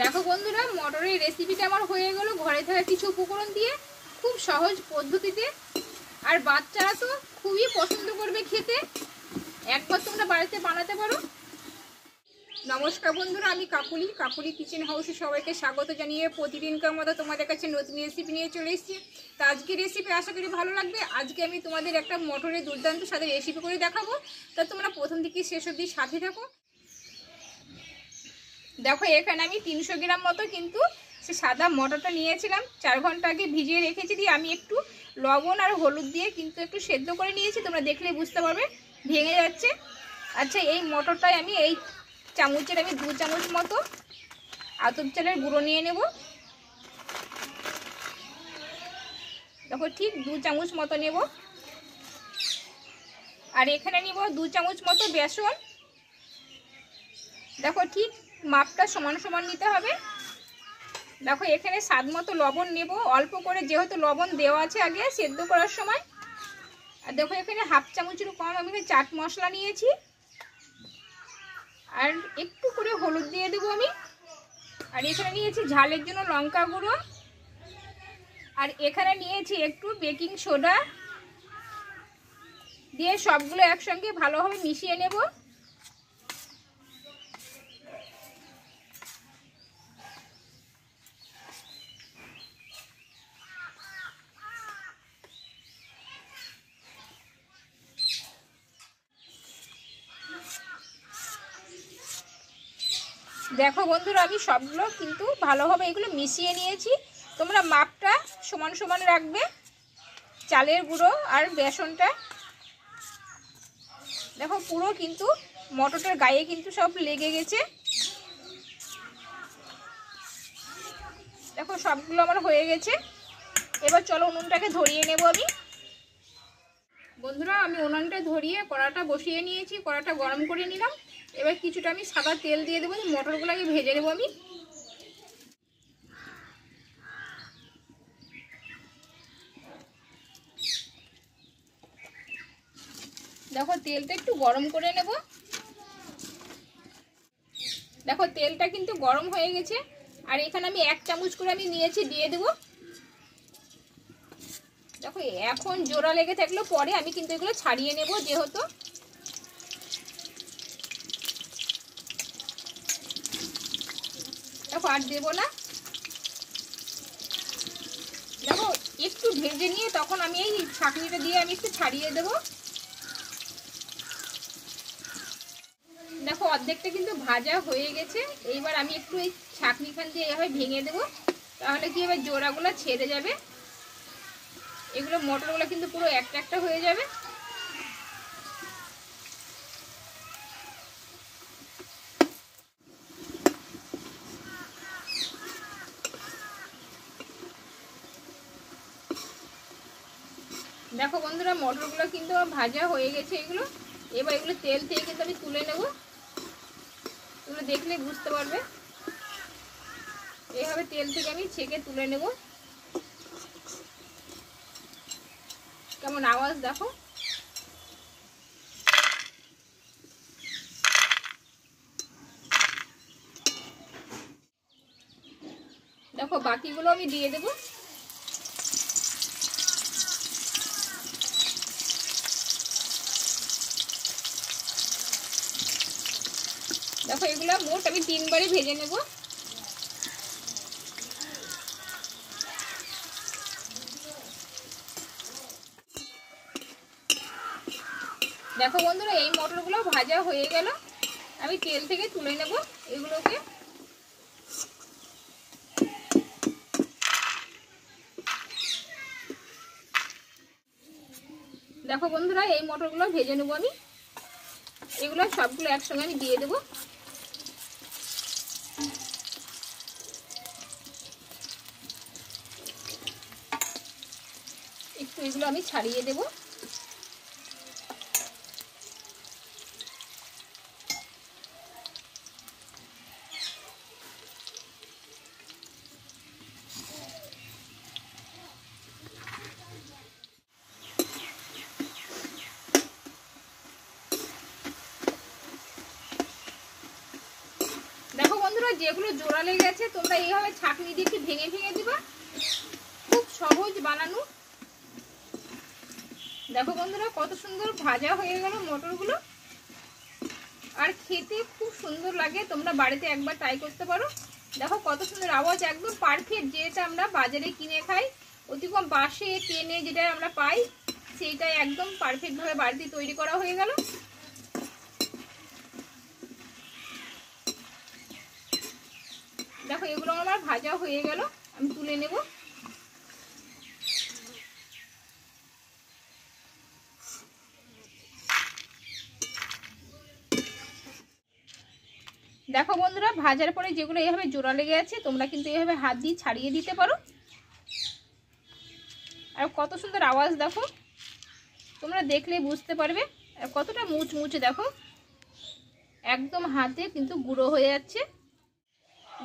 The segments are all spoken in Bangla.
দেখো বন্ধুরা, মটরের রেসিপিটা আমার হয়ে গেল ঘরে থাকা কিছু উপকরণ দিয়ে, খুব সহজ পদ্ধতিতে। আর বাচ্চারা তো খুবই পছন্দ করবে খেতে। একবার তোমরা বাড়িতে বানাতে পারো। নমস্কার বন্ধুরা, আমি কাকুলি কিচেন হাউসে সবাইকে স্বাগত জানিয়ে প্রতিদিনকার মতো তোমাদের কাছে নতুন রেসিপি নিয়ে চলে এসেছি। তো আজকে রেসিপি আশা করি ভালো লাগবে। আজকে আমি তোমাদের একটা মটরের দুর্দান্ত স্বাদের রেসিপি করে দেখাবো। তা তোমরা প্রথম থেকে শেষ অবধি সাথে থাকো। দেখো, এখানে আমি 300 গ্রাম মতো কিন্তু সে সাদা মটরটা নিয়েছিলাম। 4 ঘন্টা আগে ভিজিয়ে রেখেছি। দিয়ে আমি একটু লবণ আর হলুদ দিয়ে কিন্তু একটু সেদ্ধ করে নিয়েছি। তোমরা দেখলে বুঝতে পারবে ভেঙে যাচ্ছে। আচ্ছা, এই মটরটাই আমি এই চামচের 2 চামচ মতো আতপ চালের গুঁড়ো নিয়ে নেব। দেখো, ঠিক 2 চামচ মতো নেব। আর এখানে নিব 2 চামচ মতো বেসন। দেখো, ঠিক মাপটা সমান সমান নিতে হবে। দেখো, এখানে স্বাদ মতো লবণ নেব, অল্প করে, যেহেতু লবণ দেওয়া আছে আগে সেদ্ধ করার সময়। আর দেখো, এখানে হাফ চামচেরও কম আমি চাট মশলা নিয়েছি। আর একটু করে হলুদ দিয়ে দেবো আমি। আর এখানে নিয়েছি ঝালের জন্য লঙ্কা গুঁড়ো। আর এখানে নিয়েছি একটু বেকিং সোডা। দিয়ে সবগুলো একসঙ্গে ভালোভাবে মিশিয়ে নেব। দেখো বন্ধুরা, আমি সবগুলো কিন্তু ভালোভাবে এগুলো মিশিয়ে নিয়েছি। তোমরা মাপটা সমান সমান রাখবে, চালের গুঁড়ো আর বেসনটা। দেখো, পুরো কিন্তু মটরটার গায়ে কিন্তু সব লেগে গেছে। দেখো, সবগুলো আমার হয়ে গেছে। এবার চলো উনুনটাকে ধরিয়ে নেব আমি। বন্ধুরা, আমি উনুনটা ধরিয়ে কড়াটা বসিয়ে নিয়েছি। কড়াটা গরম করে নিলাম। এবার কিছুটা আমি সাদা তেল দিয়ে দেবো। মটরগুলোকে ভেজে নেবো আমি। দেখো, তেলটা একটু গরম করে নেব। দেখো, তেলটা কিন্তু গরম হয়ে গেছে। আর এখানে আমি 1 চামচ করে আমি নিয়েছি, দিয়ে দেবো। দেখো, এখন জোড়া লেগে থাকলেও পরে আমি কিন্তু এগুলো ছাড়িয়ে নেব যেহেতু। দেখো, আর দেবো না। দেখো, একটু ভেজে নিয়ে তখন আমি এই ছাঁকনিটা দিয়ে আমি একটু ছাড়িয়ে দেবো। দেখো, অর্ধেকটা কিন্তু ভাজা হয়ে গেছে। এইবার আমি একটু এই ছাঁকনিখান দিয়ে এভাবে ভেঙে দেবো। তাহলে কি হবে, জোড়াগুলো ছেড়ে যাবে। এগুলো মটরগুলো কিন্তু পুরো একটা একটা হয়ে যাবে। দেখো বন্ধুরা, মটরগুলো কিন্তু ভাজা হয়ে গেছে এগুলো। এবার এগুলো তেল থেকে কিন্তু আমি তুলে নেব। তোমরা দেখলে বুঝতে পারবে। এইভাবে তেল থেকে আমি ছেঁকে তুলে নেব। কেমন আওয়াজ দেখো। দেখো, বাকিগুলো আমি দিয়ে দেবো। দেখো, এগুলো মোট আমি 3 বারে ভেজে নেব। দেখো বন্ধুরা, এই মটরগুলো ভাজা হয়ে গেল। আমি তেল থেকে তুলে নেব এগুলোকে। দেখো বন্ধুরা, এই মটরগুলো ভেজে নেব আমি। এগুলো সবগুলো একসঙ্গে আমি দিয়ে দেবো। একটু এগুলো আমি ছাড়িয়ে দেবো। যেগুলো জোড়া লেগে গেছে তোমরা এইভাবে ছাঁকনি দিয়ে একটু ভেঙে ভেঙে দিবা। খুব সহজ বানানো। দেখো বন্ধুরা কত সুন্দর ভাজা হয়ে গেল মটরগুলো, আর খেতে খুব সুন্দর লাগে। তোমরা বাড়িতে একবার ট্রাই করতে পারো। দেখো কত সুন্দর আওয়াজ, একদম পারফেক্ট যেটা আমরা বাজারে কিনে খাই, অতি কম বাসে টেনে যেটা আমরা পাই সেইটাই একদম পারফেক্ট ভাবে বাড়িতে তৈরি করা হয়ে গেল। দেখো এগুলো আমার ভাজা হয়ে গেল, আমি তুলে নেব। দেখো বন্ধুরা ভাজার পরে যেগুলো এইভাবে জোড়া লেগে আছে তোমরা কিন্তু এইভাবে হাত দিয়ে ছাড়িয়ে দিতে পারো। আর কত সুন্দর আওয়াজ দেখো, তোমরা দেখলে বুঝতে পারবে। আর কতটা মুচমুচে দেখো, একদম হাতে কিন্তু গুঁড়ো হয়ে যাচ্ছে।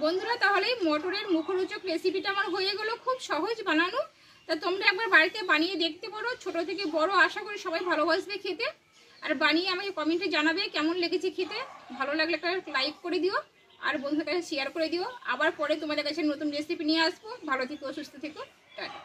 বন্ধুরা তাহলে মটরের মুখরোচক রেসিপিটা আমার হয়ে গেল, খুব সহজ বানানো। তা তোমরা একবার বাড়িতে বানিয়ে দেখতে পারো। ছোট থেকে বড় আশা করি সবাই ভালোবাসবে খেতে। আর বানিয়ে আমাকে কমেন্টে জানাবে কেমন লেগেছে খেতে। ভালো লাগলে একটা লাইক করে দিও, আর বন্ধুদের কাছে শেয়ার করে দিও। আবার পরে তোমাদের কাছে নতুন রেসিপি নিয়ে আসবো। ভালো থেকো, সুস্থ থেকো, টাটা।